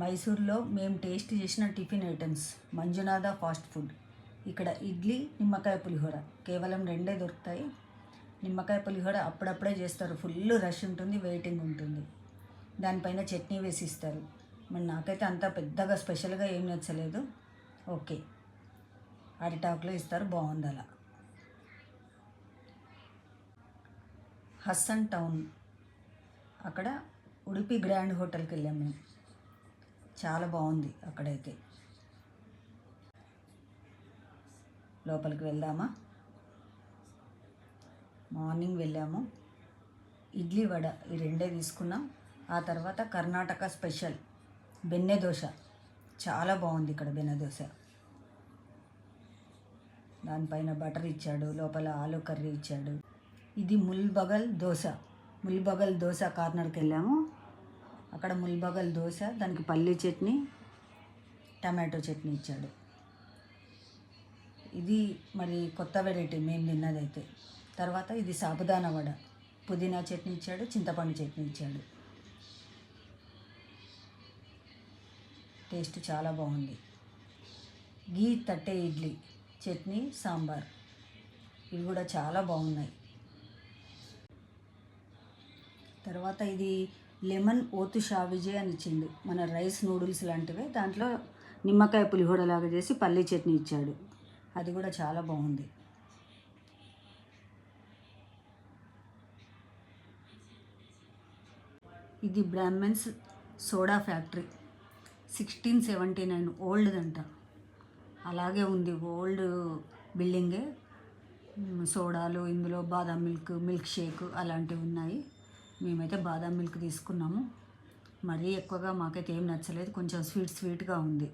మైసూర్లో మేము టేస్ట్ చేసిన tiffin items Manjunatha fast food. ఇక్కడ ఇడ్లీ, నిమ్మకాయ పులిహోర కేవలం 2 దొరుకుతాయి. నిమ్మకాయ పులిహోర అప్పుడప్పుడే చేస్తారు, ఫుల్ రష్ ఉంటుంది, వెయిటింగ్ ఉంటుంది. దానిపైన చట్నీ వేసి ఇస్తారు. మరి నాకైతే అంత పెద్దగా స్పెషల్గా ఏం నచ్చలేదు. ఓకే, అరిటాకులో ఇస్తారు, బాగుంది అలా. హస్సన్ టౌన్, అక్కడ ఉడిపి గ్రాండ్ హోటల్కి వెళ్ళాము మేము. చాలా బాగుంది అక్కడైతే. లోపలికి వెళ్దామా? మార్నింగ్ వెళ్ళాము. ఇడ్లీ వడ ఈ 2 తీసుకున్నాం. ఆ తర్వాత కర్ణాటక స్పెషల్ బెన్నె దోశ, చాలా బాగుంది ఇక్కడ బెన్నె దోశ. దానిపైన బటర్ ఇచ్చాడు, లోపల ఆలు కర్రీ ఇచ్చాడు. ఇది ముల్బగల్ దోశ. ముల్బగల్ దోశ కార్నర్కి వెళ్ళాము. అక్కడ ముల్బగల్ దోశ, దానికి పల్లీ చట్నీ, టమాటో చట్నీ ఇచ్చాడు. ఇది మరి కొత్త వెరైటీ మేము తిన్నదైతే. తర్వాత ఇది సాబుదానా వడ, పుదీనా చట్నీ ఇచ్చాడు, చింతపండు చట్నీ ఇచ్చాడు. టేస్ట్ చాలా బాగుంది. గీ తట్టె ఇడ్లీ, చట్నీ, సాంబార్, ఇవి కూడా చాలా బాగున్నాయి. తర్వాత ఇది లెమన్ ఓతు షావిజే అని ఇచ్చిండు, మన రైస్ నూడిల్స్ లాంటివే. దాంట్లో నిమ్మకాయ పులిహోర లాగా చేసి పల్లీ చట్నీ ఇచ్చాడు, అది కూడా చాలా బాగుంది. ఇది బ్రాహ్మణ్స్ సోడా ఫ్యాక్టరీ, 1679 ఓల్డ్దంట. అలాగే ఉంది, ఓల్డ్ బిల్డింగే. సోడాలు, ఇందులో బాదం మిల్క్, మిల్క్ షేక్ అలాంటివి ఉన్నాయి. మేమైతే బాదం మిల్క్ తీసుకున్నాము. మరీ ఎక్కువగా మాకైతే ఏం నచ్చలేదు, కొంచెం స్వీట్గా ఉంది.